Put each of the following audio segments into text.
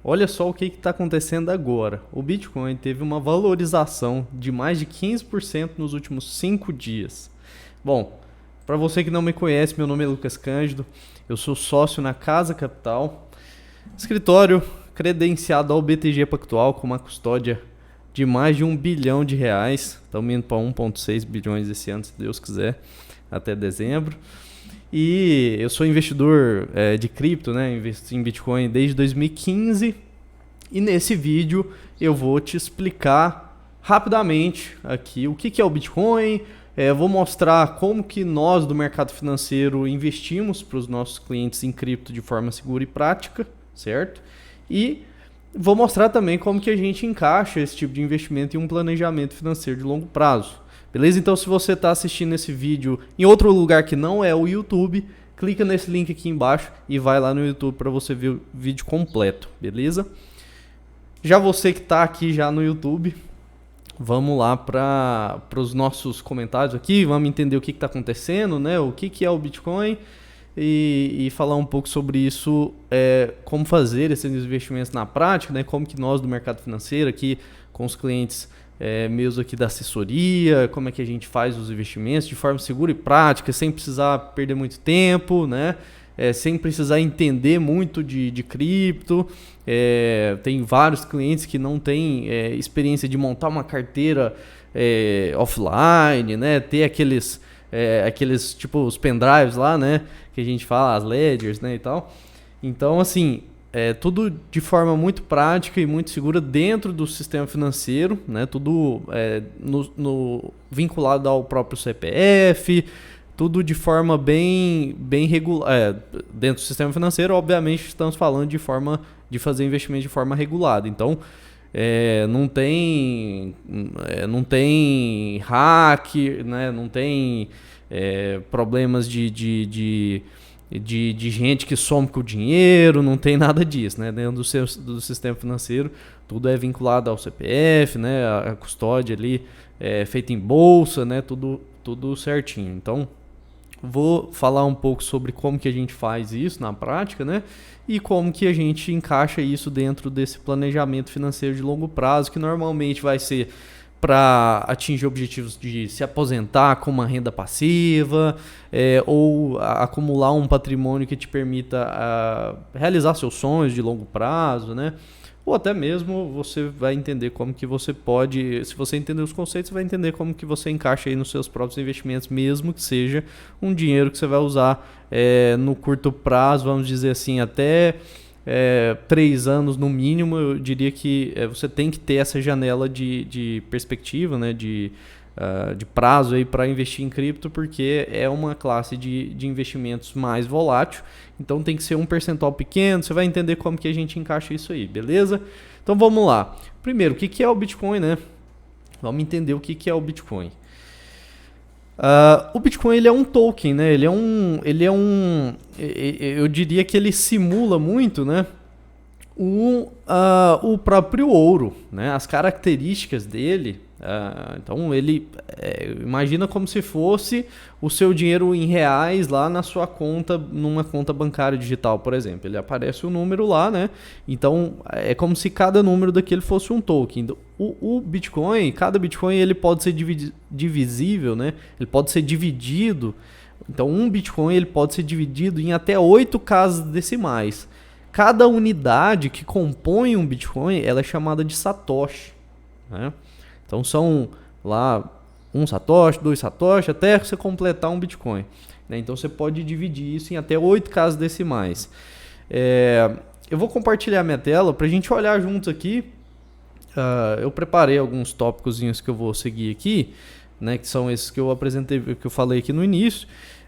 olha só o que está acontecendo agora. O Bitcoin teve uma valorização de mais de 15% nos últimos 5 dias. Bom, para você que não me conhece, meu nome é Lucas Cândido, eu sou sócio na Casa Capital, escritório credenciado ao BTG Pactual com uma custódia de mais de R$ 1 bilhão. Estamos indo para 1,6 bilhões esse ano, se Deus quiser, até dezembro. E eu sou investidor de cripto, né? Investi em Bitcoin desde 2015. E nesse vídeo eu vou te explicar rapidamente aqui o que é o Bitcoin. Vou mostrar como que nós do mercado financeiro investimos para os nossos clientes em cripto de forma segura e prática, certo? E vou mostrar também como que a gente encaixa esse tipo de investimento em um planejamento financeiro de longo prazo. Beleza? Então, se você está assistindo esse vídeo em outro lugar que não é o YouTube, clica nesse link aqui embaixo e vai lá no YouTube para você ver o vídeo completo, beleza? Já você que está aqui já no YouTube, vamos lá para os nossos comentários aqui, vamos entender o que está acontecendo, né? O que é o Bitcoin e falar um pouco sobre isso, como fazer esses investimentos na prática, né? Como que nós do mercado financeiro aqui com os clientes mesmo aqui da assessoria, como é que a gente faz os investimentos de forma segura e prática, sem precisar perder muito tempo, né? Sem precisar entender muito de cripto. Tem vários clientes que não têm experiência de montar uma carteira offline, né? Ter aqueles tipo os pendrives lá, né? Que a gente fala, as ledgers, né? E tal. Então, assim, tudo de forma muito prática e muito segura dentro do sistema financeiro, né? Tudo vinculado ao próprio CPF, tudo de forma bem regular. Dentro do sistema financeiro, obviamente, estamos falando de fazer investimento de forma regulada. Então, não tem hack, né? Não tem problemas de gente que some com o dinheiro, não tem nada disso, né? Dentro do sistema financeiro, tudo é vinculado ao CPF, né? A custódia ali feita em bolsa, né? Tudo certinho. Então, vou falar um pouco sobre como que a gente faz isso na prática, né? E como que a gente encaixa isso dentro desse planejamento financeiro de longo prazo, que normalmente vai ser para atingir objetivos de se aposentar com uma renda passiva, ou acumular um patrimônio que te permita realizar seus sonhos de longo prazo, né? Ou até mesmo você vai entender como que você pode, se você entender os conceitos, você vai entender como que você encaixa aí nos seus próprios investimentos, mesmo que seja um dinheiro que você vai usar no curto prazo, vamos dizer assim, até 3 anos no mínimo. Eu diria que você tem que ter essa janela de perspectiva, né, de prazo aí para investir em cripto, porque é uma classe de investimentos mais volátil. Então tem que ser um percentual pequeno. Você vai entender como que a gente encaixa isso aí, beleza? Então vamos lá. Primeiro, o que é o Bitcoin, né? Vamos entender o que é o Bitcoin. O Bitcoin, ele é um token, né? Eu diria que ele simula muito, né, o próprio ouro, né? As características dele. Então ele imagina como se fosse o seu dinheiro em reais lá na sua conta, numa conta bancária digital, por exemplo. Ele aparece o número lá, né? Então é como se cada número daquele fosse um token. O Bitcoin, cada Bitcoin, ele pode ser divisível, né? Ele pode ser dividido. Então um Bitcoin, ele pode ser dividido em até 8 casas decimais. Cada unidade que compõe um Bitcoin, ela é chamada de Satoshi, né? Então são lá 1 Satoshi, 2 Satoshi, até você completar um Bitcoin, né? Então você pode dividir isso em até 8 casas decimais. Eu vou compartilhar minha tela para a gente olhar juntos aqui. Eu preparei alguns tópicos que eu vou seguir aqui, né? Que são esses que eu apresentei, que eu falei aqui no início.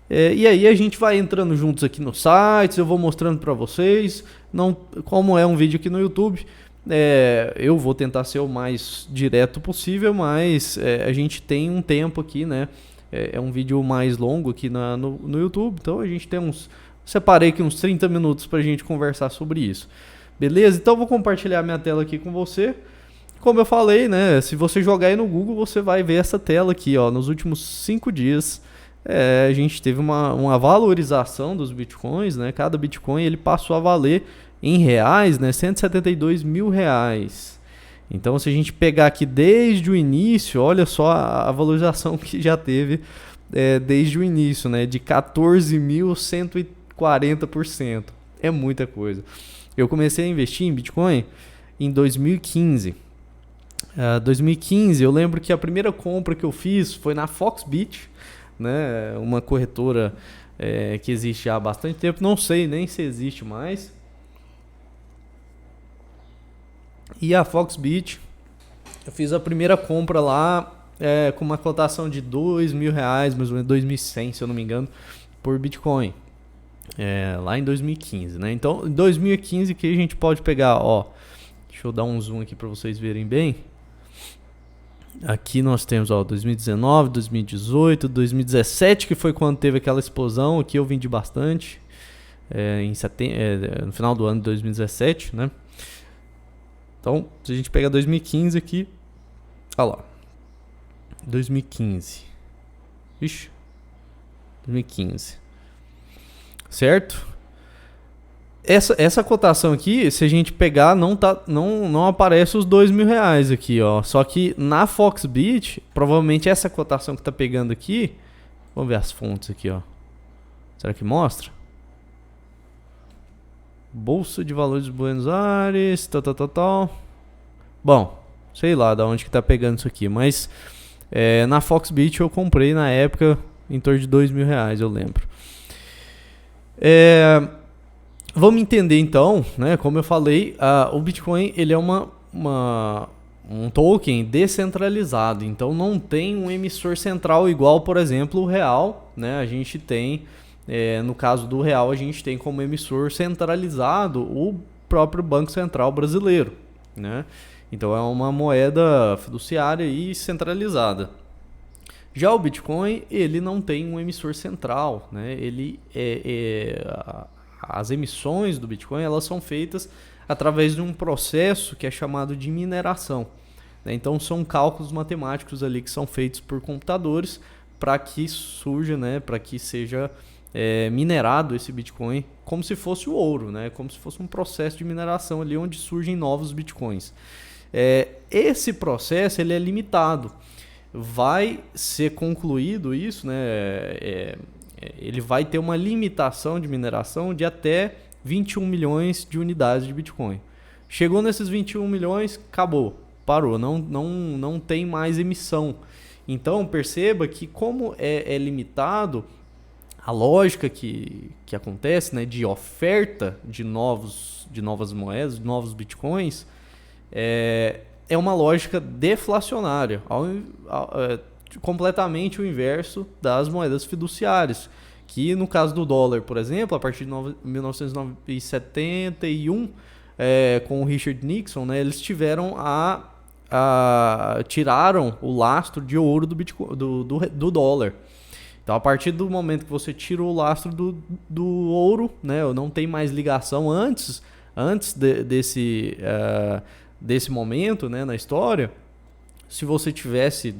E aí a gente vai entrando juntos aqui no site, eu vou mostrando para vocês. Não, como é um vídeo aqui no YouTube, eu vou tentar ser o mais direto possível, mas a gente tem um tempo aqui, né? É um vídeo mais longo aqui no YouTube, então a gente tem separei aqui uns 30 minutos para a gente conversar sobre isso. Beleza? Então eu vou compartilhar minha tela aqui com você. Como eu falei, né? Se você jogar aí no Google, você vai ver essa tela aqui, ó. Nos últimos 5 dias, a gente teve uma valorização dos bitcoins, né? Cada bitcoin ele passou a valer em reais, né, 172 mil reais. Então, se a gente pegar aqui desde o início, olha só a valorização que já teve desde o início, né, de 14.140%. É muita coisa. Eu comecei a investir em Bitcoin em 2015. 2015, eu lembro que a primeira compra que eu fiz foi na Foxbit, né, uma corretora que existe há bastante tempo. Não sei nem se existe mais. E a Foxbit, eu fiz a primeira compra lá com uma cotação de R$2.000, mais ou menos 2.100, se eu não me engano, por Bitcoin. Lá em 2015, né? Então, em 2015 que a gente pode pegar, ó, deixa eu dar um zoom aqui para vocês verem bem. Aqui nós temos, ó, 2019, 2018, 2017, que foi quando teve aquela explosão. Aqui eu vendi bastante, no final do ano de 2017, né? Então, se a gente pegar 2015 aqui, olha lá, 2015, vixe, 2015, certo? Essa cotação aqui, se a gente pegar, não aparece os R$2.000 aqui, ó. Só que na Foxbit, provavelmente essa cotação que tá pegando aqui, vamos ver as fontes aqui, ó. Será que mostra? Bolsa de Valores de Buenos Aires, tal. Bom, sei lá de onde que tá pegando isso aqui, mas na Foxbit eu comprei na época em torno de R$2.000, eu lembro. Vamos entender então, né? Como eu falei, o Bitcoin ele é um token descentralizado, então não tem um emissor central igual, por exemplo, o real, né? A gente tem, no caso do real, a gente tem como emissor centralizado o próprio Banco Central brasileiro, né? Então é uma moeda fiduciária e centralizada. Já o Bitcoin, ele não tem um emissor central, né? Ele as emissões do Bitcoin, elas são feitas através de um processo que é chamado de mineração, né? Então são cálculos matemáticos ali que são feitos por computadores para que surja, né, para que seja minerado esse Bitcoin como se fosse o ouro, né? Como se fosse um processo de mineração ali onde surgem novos Bitcoins. Esse processo ele é limitado. Vai ser concluído isso, né? Ele vai ter uma limitação de mineração de até 21 milhões de unidades de Bitcoin. Chegou nesses 21 milhões, acabou, parou, não tem mais emissão. Então perceba que como é limitado, a lógica que acontece, né, de oferta de novas moedas, de novos Bitcoins, é uma lógica deflacionária, completamente o inverso das moedas fiduciárias, que no caso do dólar, por exemplo, a partir de 1971, com o Richard Nixon, né, eles tiraram o lastro de ouro do Bitcoin, do dólar. Então, a partir do momento que você tira o lastro do ouro, né, não tem mais ligação antes desse momento, né, na história. Se você tivesse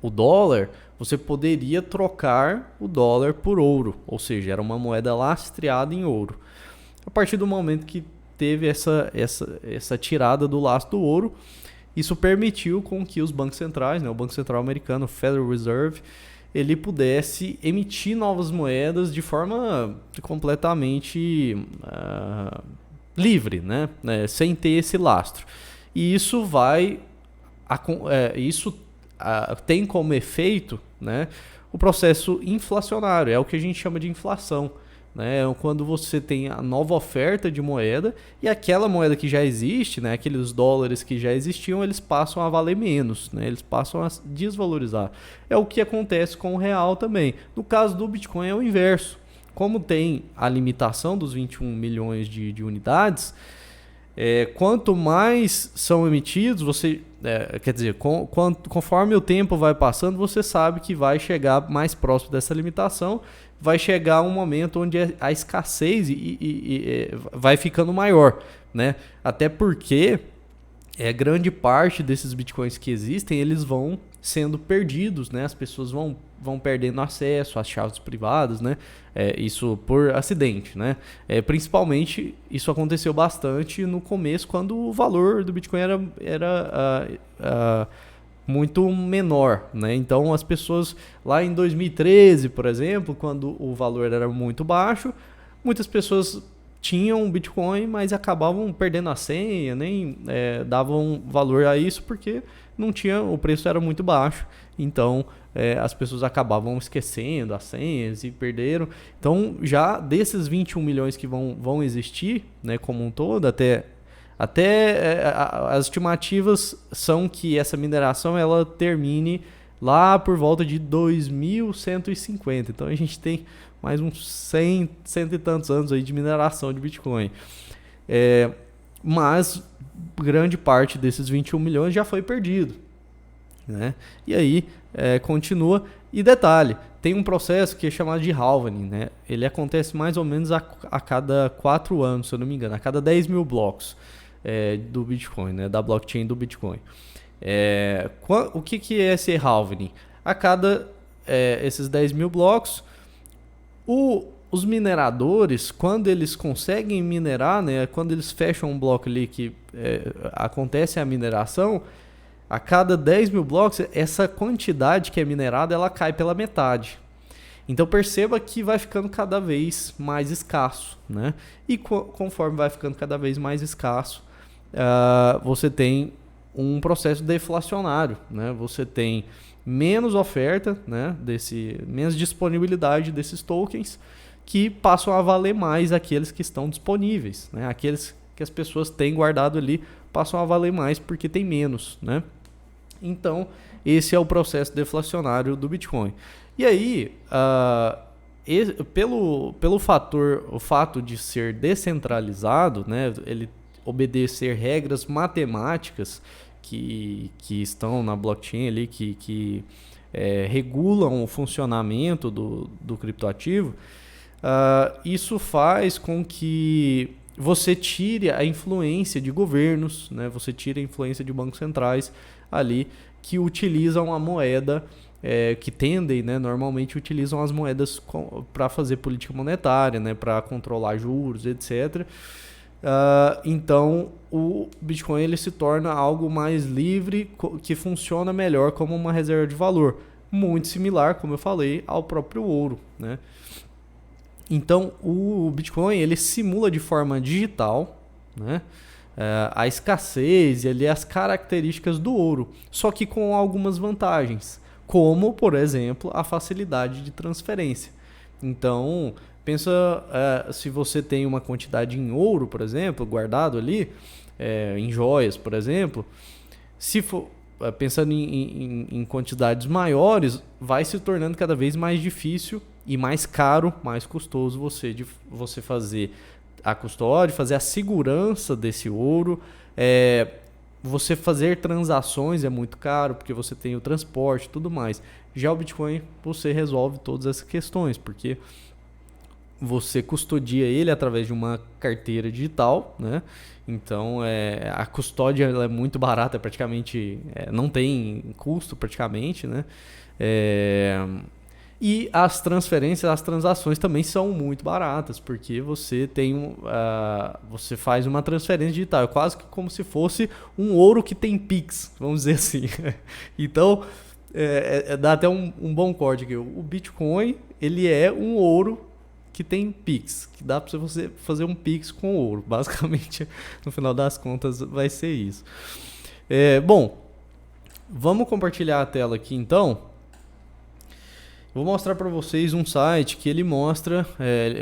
o dólar, você poderia trocar o dólar por ouro, ou seja, era uma moeda lastreada em ouro. A partir do momento que teve essa tirada do lastro do ouro, isso permitiu com que os bancos centrais, né, o Banco Central americano, o Federal Reserve, ele pudesse emitir novas moedas de forma completamente livre, né, sem ter esse lastro. E isso tem como efeito, né, o processo inflacionário, é o que a gente chama de inflação, né, quando você tem a nova oferta de moeda e aquela moeda que já existe, né, aqueles dólares que já existiam, eles passam a valer menos, né, eles passam a desvalorizar. É o que acontece com o real também. No caso do Bitcoin é o inverso. Como tem a limitação dos 21 milhões de unidades, quanto mais são emitidos, conforme o tempo vai passando, você sabe que vai chegar mais próximo dessa limitação, vai chegar um momento onde a escassez vai ficando maior, né? Até porque grande parte desses bitcoins que existem, eles vão sendo perdidos, né? As pessoas vão perdendo acesso às chaves privadas, né? Isso por acidente, né? Principalmente isso aconteceu bastante no começo, quando o valor do Bitcoin era muito menor, né? Então as pessoas lá em 2013, por exemplo, quando o valor era muito baixo, muitas pessoas tinham Bitcoin, mas acabavam perdendo a senha, nem davam valor a isso porque não tinha, o preço era muito baixo. Então as pessoas acabavam esquecendo as senhas e perderam. Então já desses 21 milhões que vão existir, né, como um todo, as estimativas são que essa mineração ela termine lá por volta de 2150. Então a gente tem mais uns 100 e tantos anos aí de mineração de Bitcoin. Mas grande parte desses 21 milhões já foi perdido, né? E aí continua. E detalhe, tem um processo que é chamado de halvening, né? Ele acontece mais ou menos a cada 4 anos, se eu não me engano, a cada 10 mil blocos do Bitcoin, né? Da blockchain do Bitcoin. O que é esse halvening? A cada esses 10 mil blocos, os mineradores, quando eles conseguem minerar, né? Quando eles fecham um bloco ali que acontece a mineração, a cada 10 mil blocos, essa quantidade que é minerada, ela cai pela metade. Então perceba que vai ficando cada vez mais escasso, né? E conforme vai ficando cada vez mais escasso, você tem um processo deflacionário, né? Você tem menos oferta, né? Menos disponibilidade desses tokens, que passam a valer mais aqueles que estão disponíveis, né? Aqueles que as pessoas têm guardado ali passam a valer mais porque tem menos, né? Então, esse é o processo deflacionário do Bitcoin. E aí, pelo fato de ser descentralizado, né, ele obedecer regras matemáticas que estão na blockchain ali, que regulam o funcionamento do criptoativo, isso faz com que você tire a influência de governos, né? Você tire a influência de bancos centrais ali que utilizam a moeda, que tendem, né, normalmente utilizam as moedas para fazer política monetária, né, para controlar juros, etc. Então o Bitcoin ele se torna algo mais livre, que funciona melhor como uma reserva de valor, muito similar, como eu falei, ao próprio ouro, né? Então o Bitcoin ele simula de forma digital, né, a escassez e ali as características do ouro, só que com algumas vantagens, como por exemplo a facilidade de transferência. Então pensa, se você tem uma quantidade em ouro, por exemplo, guardado ali, em joias, por exemplo, se for pensando em quantidades maiores, vai se tornando cada vez mais difícil e mais caro, mais custoso você fazer a custódia, fazer a segurança desse ouro. Você fazer transações é muito caro, porque você tem o transporte e tudo mais. Já o Bitcoin, você resolve todas essas questões, porque você custodia ele através de uma carteira digital, né? Então a custódia ela é muito barata, praticamente não tem custo praticamente, né? E as transferências, as transações também são muito baratas, porque você tem você faz uma transferência digital, é quase que como se fosse um ouro que tem Pix, vamos dizer assim. Então dá até um bom corte aqui. O Bitcoin ele é um ouro que tem Pix, que dá para você fazer um Pix com ouro. Basicamente, no final das contas, vai ser isso. Bom, vamos compartilhar a tela aqui então. Vou mostrar para vocês um site que ele mostra,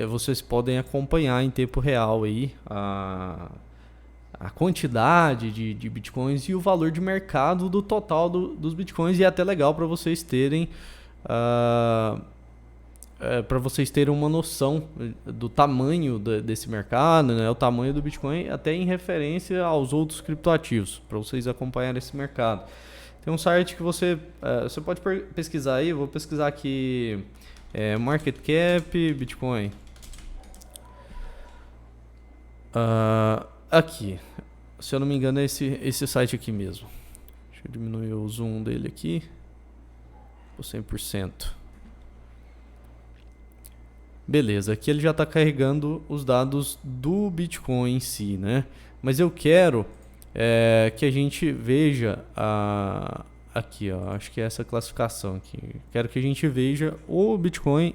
vocês podem acompanhar em tempo real aí a quantidade de bitcoins e o valor de mercado do total dos bitcoins, e é até legal para vocês terem uma noção do tamanho desse mercado, né? O tamanho do Bitcoin até em referência aos outros criptoativos, para vocês acompanharem esse mercado. Tem um site que você pode pesquisar aí, eu vou pesquisar aqui Market Cap Bitcoin. Aqui, se eu não me engano é esse site aqui mesmo. Deixa eu diminuir o zoom dele aqui. ou 100%. Beleza, aqui ele já está carregando os dados do Bitcoin em si, né? Mas eu quero que a gente veja aqui, ó, acho que é essa classificação aqui. Quero que a gente veja o Bitcoin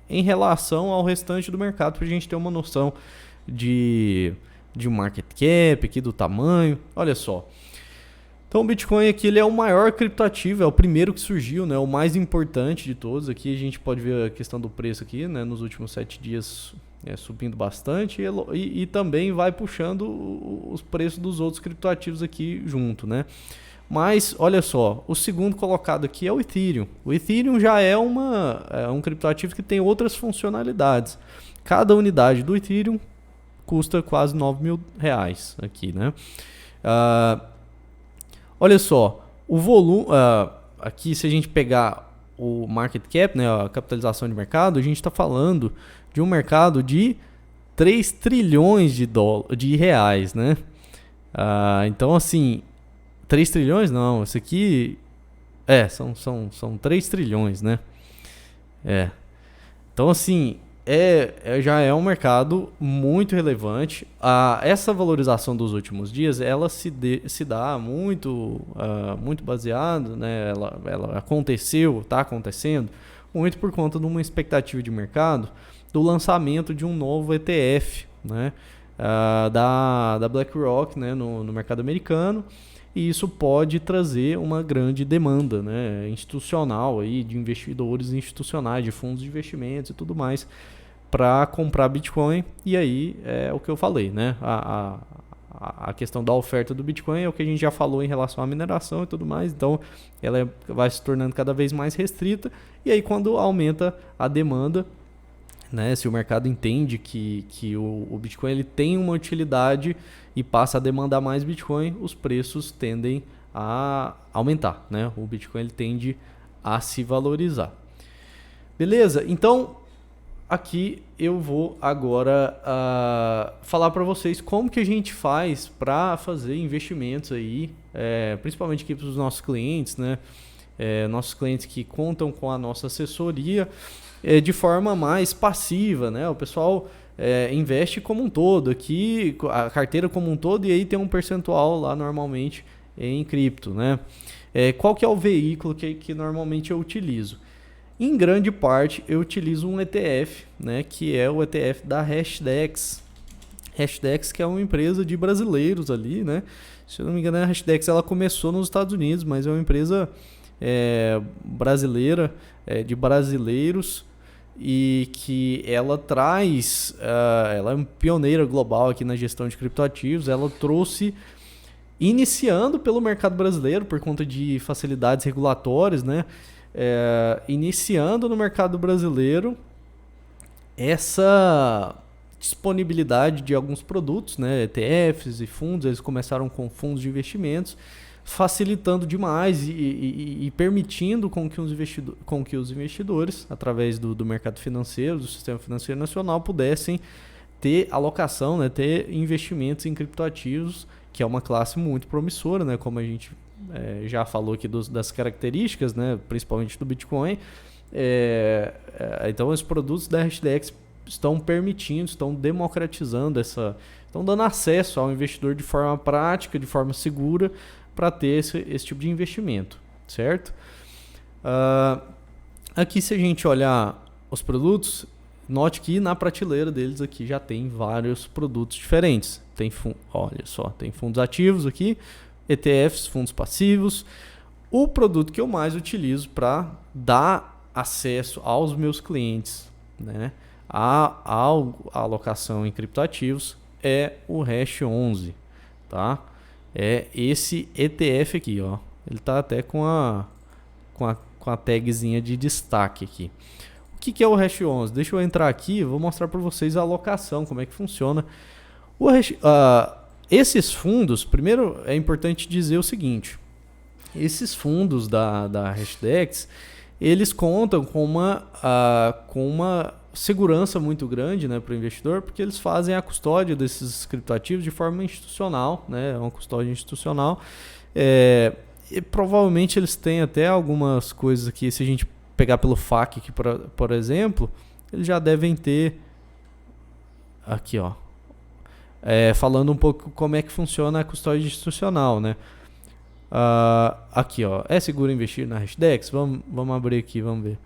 em relação ao restante do mercado, para a gente ter uma noção de market cap, aqui do tamanho. Olha só. Então o Bitcoin aqui ele é o maior criptoativo, é o primeiro que surgiu, né, o mais importante de todos. Aqui a gente pode ver a questão do preço aqui, né, nos últimos 7 dias subindo bastante e também vai puxando os preços dos outros criptoativos aqui junto, né. Mas olha só, o segundo colocado aqui é o Ethereum. O Ethereum já é um criptoativo que tem outras funcionalidades. Cada unidade do Ethereum custa quase R$9.000 aqui, né. Olha só, o volume, aqui se a gente pegar o market cap, né, a capitalização de mercado, a gente está falando de um mercado de 3 trilhões de reais, né? Então assim, 3 trilhões não, isso aqui são 3 trilhões, né? Então assim, já é um mercado muito relevante. Essa valorização dos últimos dias, ela se dá muito baseado, né? Ela está acontecendo muito por conta de uma expectativa de mercado do lançamento de um novo ETF, né? Da BlackRock, né? no mercado americano. E isso pode trazer uma grande demanda, né, institucional aí, de investidores institucionais, de fundos de investimentos e tudo mais, para comprar Bitcoin. E aí é o que eu falei, né? A questão da oferta do Bitcoin é o que a gente já falou em relação à mineração e tudo mais. Então ela vai se tornando cada vez mais restrita. E aí quando aumenta a demanda, né, se o mercado entende que o Bitcoin ele tem uma utilidade e passa a demandar mais Bitcoin, os preços tendem a aumentar, né? O Bitcoin ele tende a se valorizar. Beleza? Então, aqui eu vou agora falar para vocês como que a gente faz para fazer investimentos aí, principalmente aqui para os nossos clientes, né? Nossos clientes que contam com a nossa assessoria de forma mais passiva, né? O pessoal investe como um todo aqui, a carteira como um todo, e aí tem um percentual lá normalmente em cripto, né? Qual que é o veículo que normalmente eu utilizo? Em grande parte eu utilizo um ETF, né? Que é o ETF da Hashdex. Hashdex, que é uma empresa de brasileiros ali, né? Se eu não me engano, a Hashdex ela começou nos Estados Unidos, mas é uma empresa brasileira, de brasileiros, e que ela traz, ela é pioneira global aqui na gestão de criptoativos. Ela trouxe, iniciando pelo mercado brasileiro por conta de facilidades regulatórias, né? Iniciando no mercado brasileiro essa disponibilidade de alguns produtos, né? ETFs e fundos. Eles começaram com fundos de investimentos, facilitando demais e permitindo com que os investidores, através do mercado financeiro, do sistema financeiro nacional, pudessem ter alocação, né, ter investimentos em criptoativos, que é uma classe muito promissora, né, como a gente já falou aqui das características, né, principalmente do Bitcoin. Então, os produtos da Hashdex estão permitindo, estão democratizando estão dando acesso ao investidor de forma prática, de forma segura, para ter esse tipo de investimento, certo? Aqui, se a gente olhar os produtos, note que na prateleira deles aqui já tem vários produtos diferentes. Olha só, tem fundos ativos aqui, ETFs, fundos passivos. O produto que eu mais utilizo para dar acesso aos meus clientes, né, a alocação em criptoativos é o Hash 11, tá? É esse ETF aqui, ó. Ele tá até com a tagzinha de destaque aqui. O que é o Hash 11? Deixa eu entrar aqui e vou mostrar para vocês a alocação, como é que funciona. Esses fundos, primeiro é importante dizer o seguinte: esses fundos da Hashdex, eles contam com uma segurança muito grande, né, para o investidor, porque eles fazem a custódia desses criptoativos de forma institucional, né, é uma custódia institucional. E provavelmente eles têm até algumas coisas aqui, se a gente pegar pelo FAQ aqui, por exemplo, eles já devem ter aqui, ó, falando um pouco como é que funciona a custódia institucional, né? Aqui, ó, é seguro investir na Hashdex? Vamos abrir aqui, vamos ver.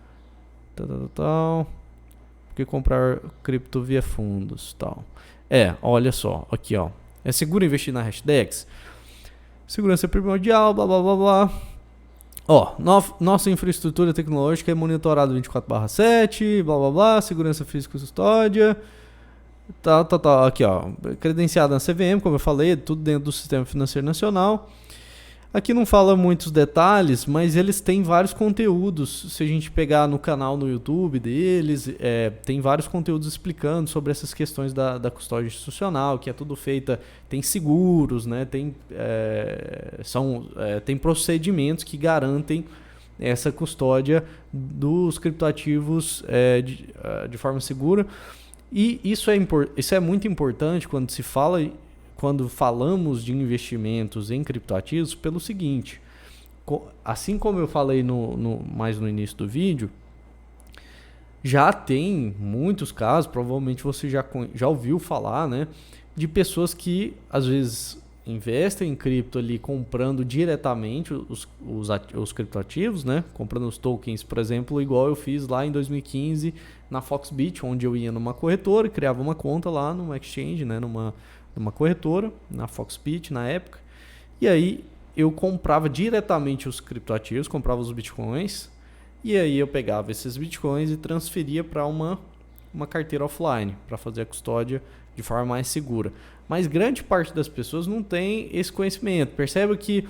Porque comprar cripto via fundos, tal. Olha só, aqui, ó, é seguro investir na Hashdex? Segurança primordial, blá blá blá blá. Ó, nossa infraestrutura tecnológica é monitorada 24/7, blá blá blá, segurança física e custódia, tal. Aqui, ó, credenciada na CVM, como eu falei, tudo dentro do Sistema Financeiro Nacional. Aqui não fala muitos detalhes, mas eles têm vários conteúdos. Se a gente pegar no canal no YouTube deles, tem vários conteúdos explicando sobre essas questões da custódia institucional, que é tudo feita, tem seguros, né? Tem procedimentos que garantem essa custódia dos criptoativos de forma segura. E isso é muito importante quando falamos de investimentos em criptoativos, pelo seguinte: assim como eu falei mais no início do vídeo, já tem muitos casos, provavelmente você já ouviu falar, né, de pessoas que às vezes investem em cripto ali comprando diretamente os criptoativos, né, comprando os tokens, por exemplo, igual eu fiz lá em 2015 na Foxbit, onde eu ia numa corretora e criava uma conta lá numa exchange, né, numa corretora, na Foxbit na época, e aí eu comprava diretamente os criptoativos, comprava os bitcoins, e aí eu pegava esses bitcoins e transferia para uma carteira offline, para fazer a custódia de forma mais segura. Mas grande parte das pessoas não tem esse conhecimento. Percebe que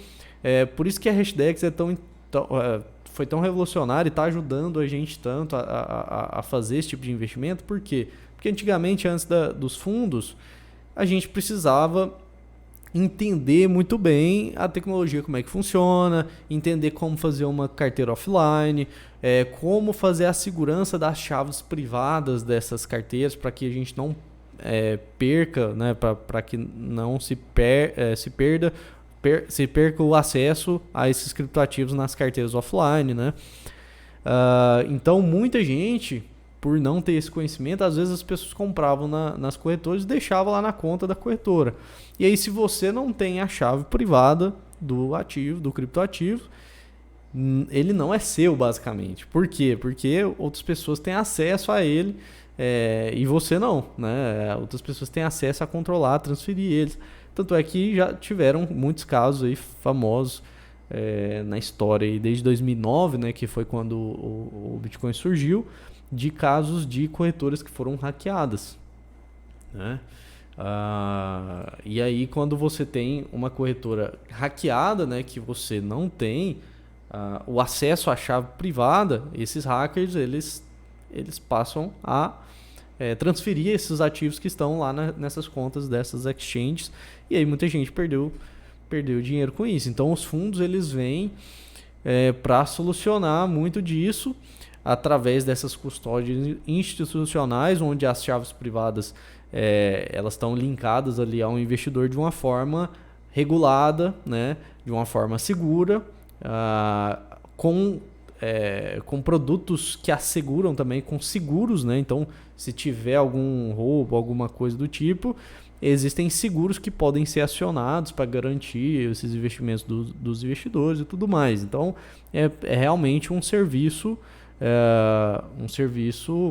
por isso que a Hashdex foi tão revolucionária e está ajudando a gente tanto a fazer esse tipo de investimento. Por quê? Porque antigamente, antes dos fundos, a gente precisava entender muito bem a tecnologia, como é que funciona, entender como fazer uma carteira offline, como fazer a segurança das chaves privadas dessas carteiras para que a gente não perca, né, para que não se perca o acesso a esses criptoativos nas carteiras offline, né? Então muita gente, por não ter esse conhecimento, às vezes as pessoas compravam nas corretoras e deixavam lá na conta da corretora. E aí, se você não tem a chave privada do ativo, do criptoativo, ele não é seu, basicamente. Por quê? Porque outras pessoas têm acesso a ele e você não, né? Outras pessoas têm acesso a controlar, a transferir eles. Tanto é que já tiveram muitos casos aí famosos na história, aí, desde 2009, né, que foi quando o Bitcoin surgiu, de casos de corretoras que foram hackeadas, né? E aí, quando você tem uma corretora hackeada, né, que você não tem o acesso à chave privada, esses hackers eles passam a transferir esses ativos que estão lá nessas contas dessas exchanges, e aí muita gente perdeu dinheiro com isso. Então os fundos eles vêm para solucionar muito disso através dessas custódias institucionais, onde as chaves privadas elas estão linkadas ali ao investidor de uma forma regulada, né, de uma forma segura, com produtos que asseguram também, com seguros, né? Então, se tiver algum roubo, alguma coisa do tipo, existem seguros que podem ser acionados para garantir esses investimentos dos investidores e tudo mais. Então, é realmente um serviço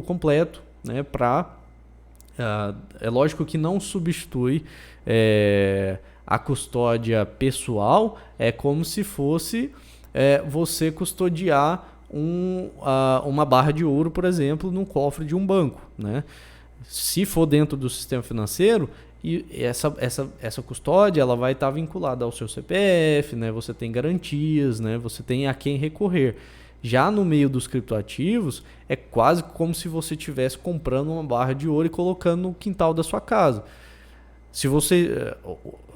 completo, né? É lógico que não substitui a custódia pessoal, é como se fosse você custodiar uma barra de ouro, por exemplo, no cofre de um banco, né? Se for dentro do sistema financeiro, e essa custódia ela vai estar vinculada ao seu CPF, né? Você tem garantias, né? Você tem a quem recorrer. Já no meio dos criptoativos, é quase como se você estivesse comprando uma barra de ouro e colocando no quintal da sua casa. Se você...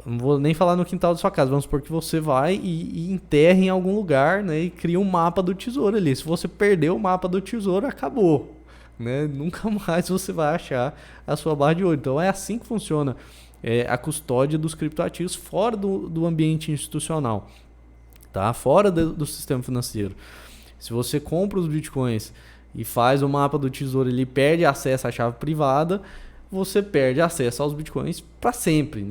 Não vou nem falar no quintal da sua casa, vamos supor que você vai e enterra em algum lugar, né, e cria um mapa do tesouro ali. Se você perder o mapa do tesouro, acabou, né? Nunca mais você vai achar a sua barra de ouro. Então é assim que funciona a custódia dos criptoativos fora do ambiente institucional. tá? Fora do sistema financeiro. Se você compra os bitcoins e faz o mapa do tesouro, ele perde acesso à chave privada, você perde acesso aos bitcoins para sempre.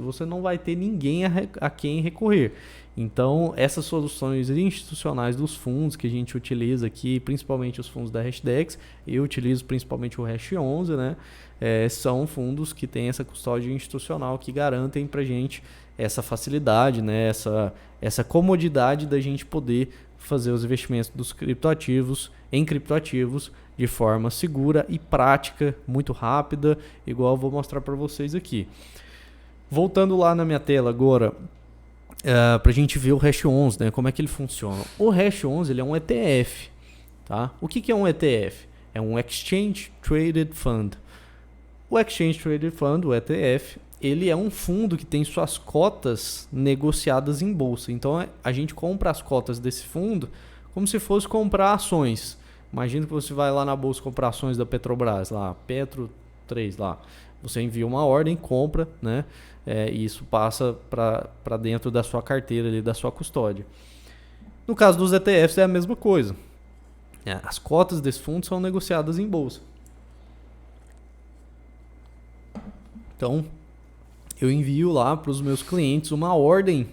Você não vai ter ninguém a quem recorrer. Então, essas soluções institucionais dos fundos que a gente utiliza aqui, principalmente os fundos da Hashdex, eu utilizo principalmente o Hash 11, né? São fundos que têm essa custódia institucional que garantem para a gente essa facilidade, né? Essa comodidade da gente poder fazer os investimentos dos criptoativos em criptoativos de forma segura e prática, muito rápida, igual eu vou mostrar para vocês aqui. Voltando lá na minha tela agora, para a gente ver o Hash 11, né, como é que ele funciona. O Hash 11 ele é um ETF. Tá? O que é um ETF? É um Exchange Traded Fund. O Exchange Traded Fund, o ETF, ele é um fundo que tem suas cotas negociadas em bolsa. Então a gente compra as cotas desse fundo como se fosse comprar ações. Imagina que você vai lá na bolsa comprar ações da Petrobras, lá, Petro 3 lá. Você envia uma ordem, compra, né? E isso passa para dentro da sua carteira, ali, da sua custódia. No caso dos ETFs é a mesma coisa. As cotas desse fundo são negociadas em bolsa. Então, eu envio lá para os meus clientes uma ordem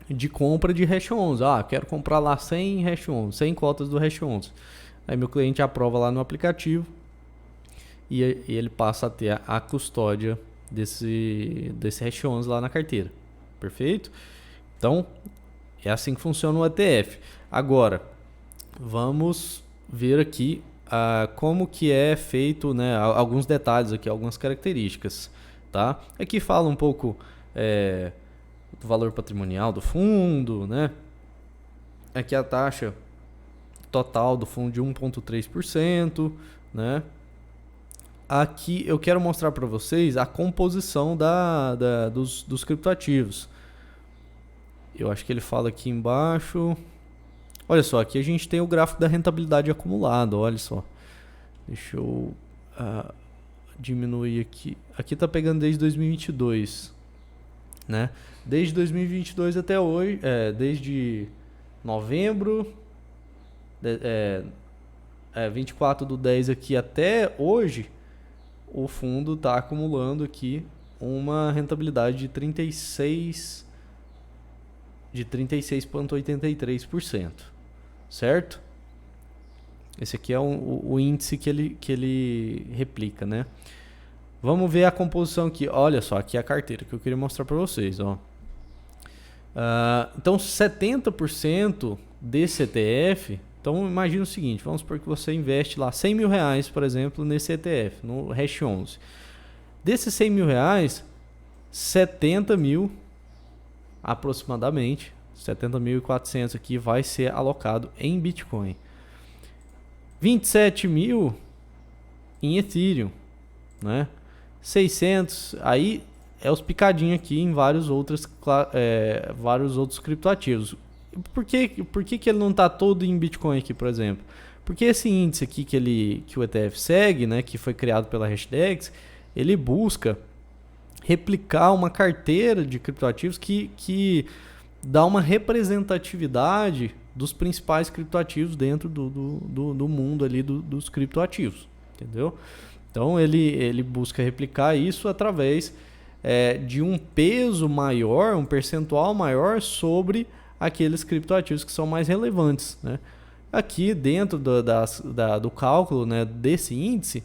de compra de Hash 11. Quero comprar lá 100 Hash 11, 100 cotas do Hash 11. Aí meu cliente aprova lá no aplicativo e ele passa a ter a custódia desse Hash 11 lá na carteira. Perfeito? Então, é assim que funciona o ETF. Agora, vamos ver aqui como que é feito, né, alguns detalhes aqui, algumas características. Tá? Aqui fala um pouco do valor patrimonial do fundo, né? Aqui a taxa total do fundo de 1,3%, né? Aqui eu quero mostrar para vocês a composição dos criptoativos. Eu acho que ele fala aqui embaixo. Olha só, aqui a gente tem o gráfico da rentabilidade acumulada, olha só. Deixa eu diminuir aqui. Aqui tá pegando desde 2022, né? Desde 2022 até hoje, desde novembro, 24/10 aqui até hoje, o fundo está acumulando aqui uma rentabilidade de 36,83%, certo? Esse aqui é o índice que ele replica, né? Vamos ver a composição aqui. Olha só, aqui é a carteira que eu queria mostrar para vocês, ó. Então, 70% desse ETF... Então, imagina o seguinte, vamos supor que você investe lá 100 mil reais, por exemplo, nesse ETF, no Hash 11. Desses 100 mil reais, 70 mil, aproximadamente, 70.400 aqui vai ser alocado em Bitcoin. 27 mil em Ethereum, né? 600, aí é os picadinhos aqui em vários outros criptoativos. Por que ele não está todo em Bitcoin aqui, por exemplo? Porque esse índice aqui que o ETF segue, né, que foi criado pela Hashdex, ele busca replicar uma carteira de criptoativos que dá uma representatividade dos principais criptoativos dentro do mundo ali dos criptoativos, entendeu? Então ele busca replicar isso através de um peso maior, um percentual maior sobre aqueles criptoativos que são mais relevantes, né? Aqui dentro do cálculo, né, desse índice,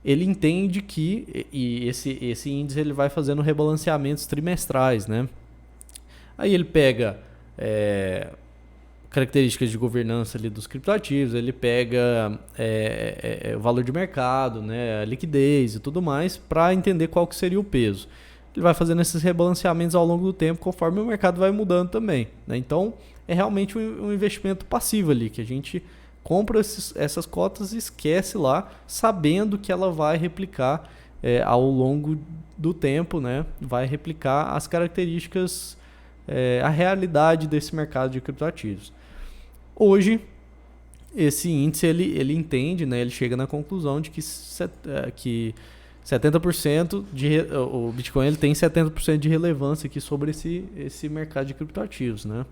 ele entende que esse índice ele vai fazendo rebalanceamentos trimestrais, né? Aí ele pega características de governança ali dos criptoativos, ele pega o valor de mercado, né, a liquidez e tudo mais, para entender qual que seria o peso. Ele vai fazendo esses rebalanceamentos ao longo do tempo, conforme o mercado vai mudando também, né? Então, é realmente um investimento passivo ali, que a gente compra essas cotas e esquece lá, sabendo que ela vai replicar ao longo do tempo, né? Vai replicar as características, a realidade desse mercado de criptoativos. Hoje, esse índice ele entende, né? Ele chega na conclusão de que 70% o Bitcoin ele tem 70% de relevância aqui sobre esse mercado de criptoativos, né?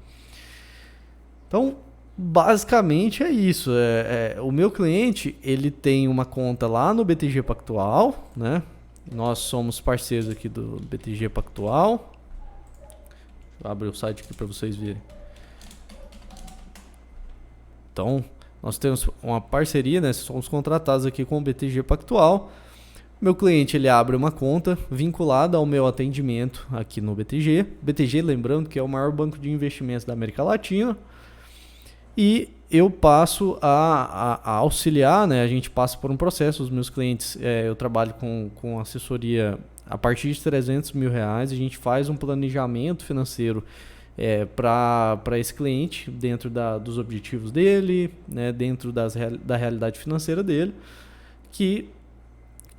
Então, basicamente é isso. O meu cliente, ele tem uma conta lá no BTG Pactual, né? Nós somos parceiros aqui do BTG Pactual. Vou abrir o site aqui para vocês verem. Então, nós temos uma parceria, né? Somos contratados aqui com o BTG Pactual. Meu cliente, ele abre uma conta vinculada ao meu atendimento aqui no BTG. BTG, lembrando que é o maior banco de investimentos da América Latina. E eu passo a auxiliar, né? A gente passa por um processo. Os meus clientes, eu trabalho com assessoria a partir de R$300 mil. A gente faz um planejamento financeiro para esse cliente, dentro dos objetivos dele, né? Dentro da realidade financeira dele, que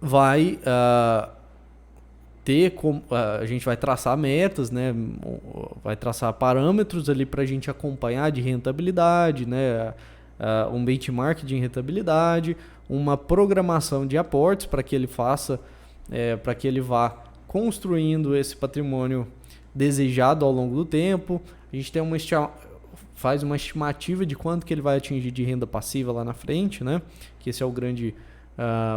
vai a gente vai traçar metas, né? Vai traçar parâmetros ali para a gente acompanhar de rentabilidade, né? Um benchmark de rentabilidade, uma programação de aportes para que ele faça, para que ele vá construindo esse patrimônio desejado ao longo do tempo. A gente tem faz uma estimativa de quanto que ele vai atingir de renda passiva lá na frente, né? Que esse é o grande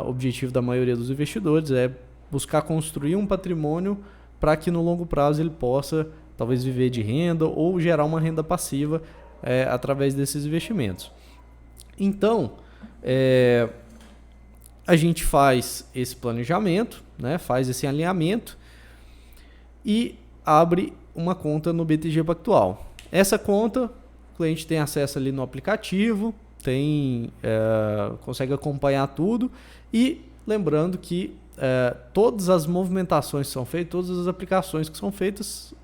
objetivo da maioria dos investidores, é buscar construir um patrimônio para que no longo prazo ele possa talvez viver de renda ou gerar uma renda passiva através desses investimentos. Então, a gente faz esse planejamento, né, faz esse alinhamento e abre uma conta no BTG Pactual. Essa conta, o cliente tem acesso ali no aplicativo, consegue acompanhar tudo e lembrando que todas as movimentações que são feitas, todas as aplicações que são feitas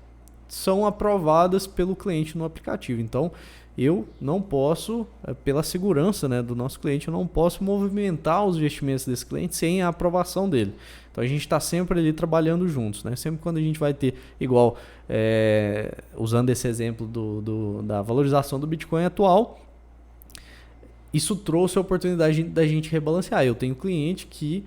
são aprovadas pelo cliente no aplicativo. Então, eu não posso, pela segurança, né, do nosso cliente, eu não posso movimentar os investimentos desse cliente sem a aprovação dele. Então, a gente está sempre ali trabalhando juntos, né? Sempre quando a gente vai ter, igual, usando esse exemplo da valorização do Bitcoin atual, isso trouxe a oportunidade da gente rebalancear. Eu tenho cliente que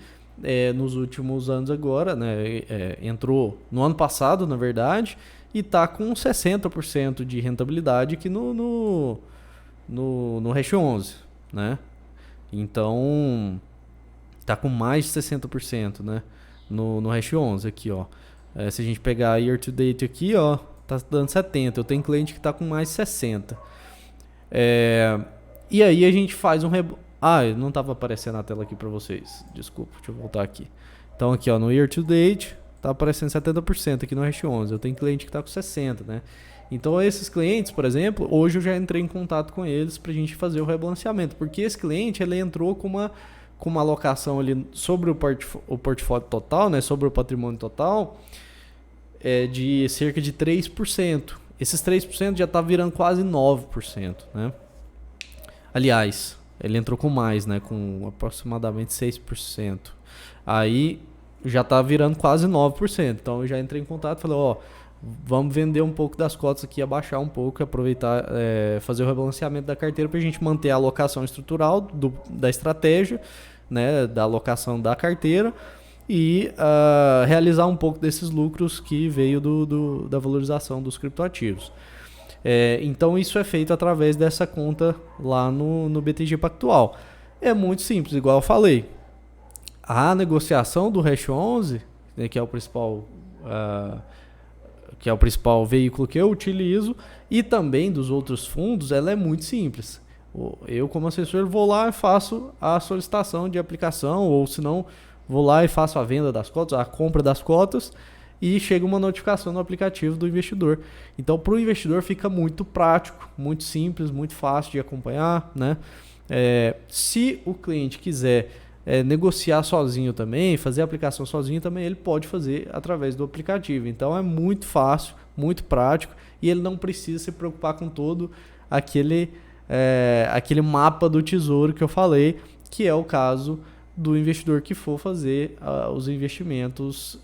nos últimos anos agora, né, entrou no ano passado, na verdade, e está com 60% de rentabilidade aqui no Hash 11, né? Então, está com mais de 60%, né, no Hash 11 aqui, ó. Se a gente pegar a year to date aqui, ó, tá dando 70%. Eu tenho cliente que está com mais de 60%. E aí a gente faz um não estava aparecendo na tela aqui para vocês. Desculpa, deixa eu voltar aqui. Então aqui, ó, no year to date, tá aparecendo 70% aqui no Hash 11. Eu tenho cliente que está com 60%, né? Então esses clientes, por exemplo, hoje eu já entrei em contato com eles para a gente fazer o rebalanceamento, porque esse cliente ele entrou com uma alocação ali sobre o portfólio total, né? Sobre o patrimônio total, de cerca de 3%. Esses 3% já tá virando quase 9%, né? Aliás, ele entrou com mais, né? Com aproximadamente 6%. Aí já tá virando quase 9%. Então eu já entrei em contato e falei, vamos vender um pouco das cotas aqui, abaixar um pouco, aproveitar, fazer o rebalanceamento da carteira para a gente manter a alocação estrutural da estratégia, né? Da alocação da carteira e realizar um pouco desses lucros que veio da valorização dos criptoativos. Então isso é feito através dessa conta lá no BTG Pactual. É muito simples, igual eu falei. A negociação do Hash 11, né, que é o principal veículo que eu utilizo, e também dos outros fundos, ela é muito simples. Eu, como assessor, vou lá e faço a solicitação de aplicação, ou se não, vou lá e faço a venda das cotas, a compra das cotas, e chega uma notificação no aplicativo do investidor. Então, para o investidor fica muito prático, muito simples, muito fácil de acompanhar, né? Se o cliente quiser negociar sozinho também, fazer a aplicação sozinho também, ele pode fazer através do aplicativo. Então, é muito fácil, muito prático, e ele não precisa se preocupar com todo aquele mapa do tesouro que eu falei, que é o caso do investidor que for fazer os investimentos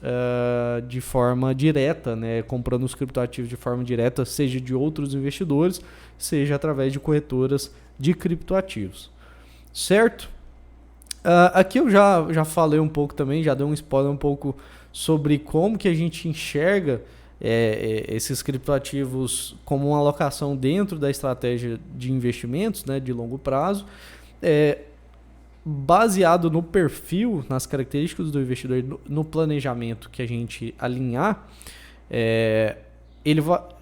de forma direta, né, comprando os criptoativos de forma direta, seja de outros investidores, seja através de corretoras de criptoativos. Certo? Aqui eu já falei um pouco também, já dei um spoiler um pouco sobre como que a gente enxerga esses criptoativos como uma alocação dentro da estratégia de investimentos, né, de longo prazo, baseado no perfil, nas características do investidor, no planejamento que a gente alinhar,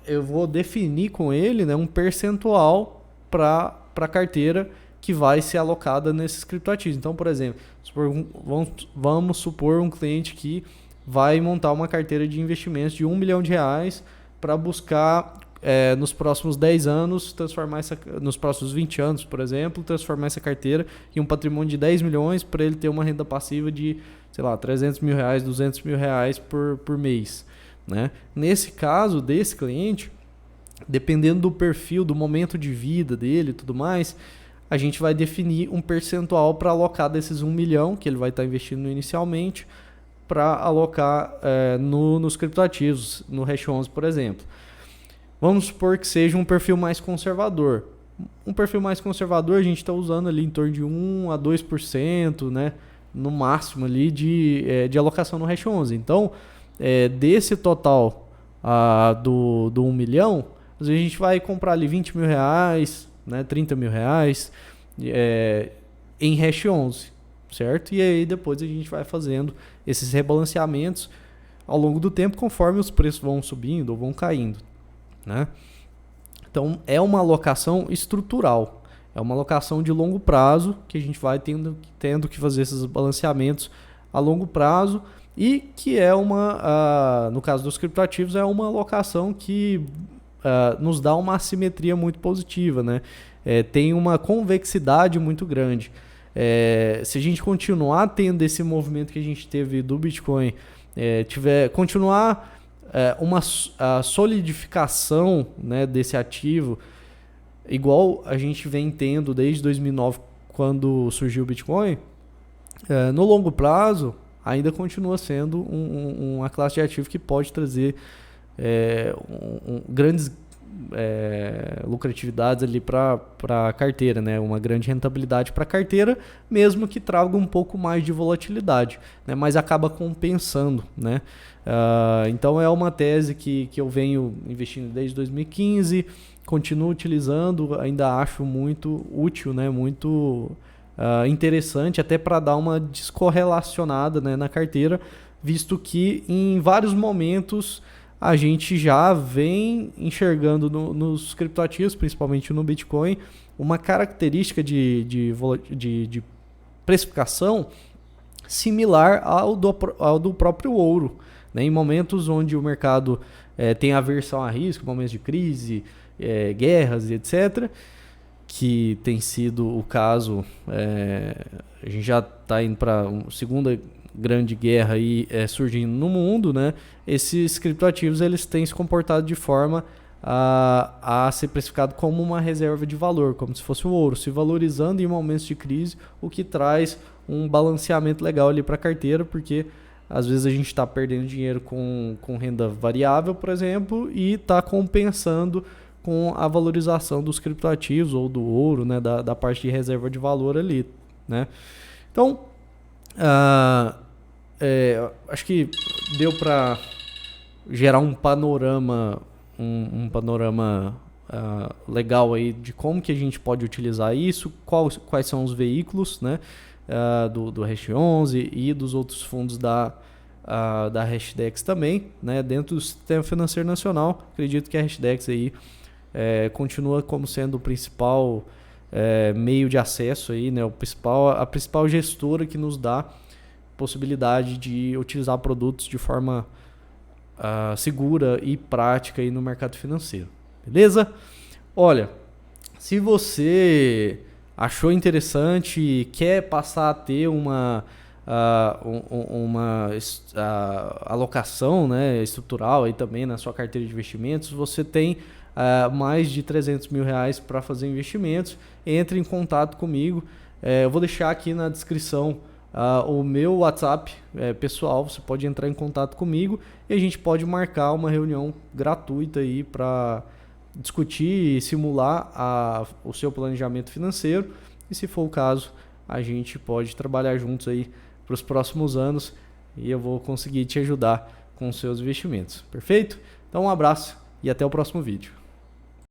eu vou definir com ele, né, um percentual para a carteira que vai ser alocada nesses criptoativos. Então, por exemplo, vamos supor um cliente que vai montar uma carteira de investimentos de R$1 milhão para buscar, nos próximos 10 anos, nos próximos 20 anos, por exemplo, transformar essa carteira em um patrimônio de 10 milhões para ele ter uma renda passiva de, sei lá, R$300 mil, R$200 mil por mês. Né? Nesse caso desse cliente, dependendo do perfil, do momento de vida dele e tudo mais, a gente vai definir um percentual para alocar desses 1 milhão que ele vai estar investindo inicialmente para alocar nos criptoativos, no Hash 11, por exemplo. Vamos supor que seja um perfil mais conservador. Um perfil mais conservador a gente está usando ali em torno de 1 a 2%, né, no máximo ali de alocação no Hash 11. Então, desse total do 1 milhão, às vezes a gente vai comprar ali R$20 mil, né, R$30 mil em Hash 11, certo? E aí depois a gente vai fazendo esses rebalanceamentos ao longo do tempo, conforme os preços vão subindo ou vão caindo, né? Então é uma alocação estrutural, é uma alocação de longo prazo que a gente vai tendo que fazer esses balanceamentos a longo prazo, e que no caso dos criptoativos, é uma alocação que nos dá uma assimetria muito positiva, né? Tem uma convexidade muito grande. Se a gente continuar tendo esse movimento que a gente teve do Bitcoin, continuar a solidificação, né, desse ativo, igual a gente vem tendo desde 2009, quando surgiu o Bitcoin, no longo prazo ainda continua sendo uma classe de ativo que pode trazer grandes lucratividades ali para a carteira, né? Uma grande rentabilidade para a carteira, mesmo que traga um pouco mais de volatilidade, né? Mas acaba compensando, né? Então é uma tese que eu venho investindo desde 2015, continuo utilizando, ainda acho muito útil, né? Muito interessante, até para dar uma descorrelacionada, né, na carteira, visto que em vários momentos a gente já vem enxergando nos criptoativos, principalmente no Bitcoin, uma característica de precificação similar ao do próprio ouro, né? Em momentos onde o mercado tem aversão a risco, momentos de crise, guerras e etc., que tem sido o caso, a gente já está indo para uma segunda grande guerra aí, surgindo no mundo, né? Esses criptoativos eles têm se comportado de forma a ser precificado como uma reserva de valor, como se fosse o ouro, se valorizando em momentos de crise, o que traz um balanceamento legal ali para a carteira, porque às vezes a gente está perdendo dinheiro com renda variável, por exemplo, e está compensando com a valorização dos criptoativos ou do ouro, né, da parte de reserva de valor ali, né? Então, acho que deu para gerar um panorama, legal aí de como que a gente pode utilizar isso, quais são os veículos, né, do Hash 11 e dos outros fundos da Hashdex também, né, dentro do sistema financeiro nacional. Acredito que a Hashdex aí continua como sendo o principal meio de acesso aí, né, a principal gestora que nos dá possibilidade de utilizar produtos de forma segura e prática aí no mercado financeiro. Beleza? Olha, se você achou interessante e quer passar a ter uma alocação, né, estrutural aí também na sua carteira de investimentos, você tem mais de R$300 mil para fazer investimentos, entre em contato comigo. Eu vou deixar aqui na descrição o meu WhatsApp pessoal, você pode entrar em contato comigo e a gente pode marcar uma reunião gratuita aí para discutir e simular o seu planejamento financeiro, e se for o caso, a gente pode trabalhar juntos aí para os próximos anos e eu vou conseguir te ajudar com os seus investimentos. Perfeito? Então um abraço e até o próximo vídeo.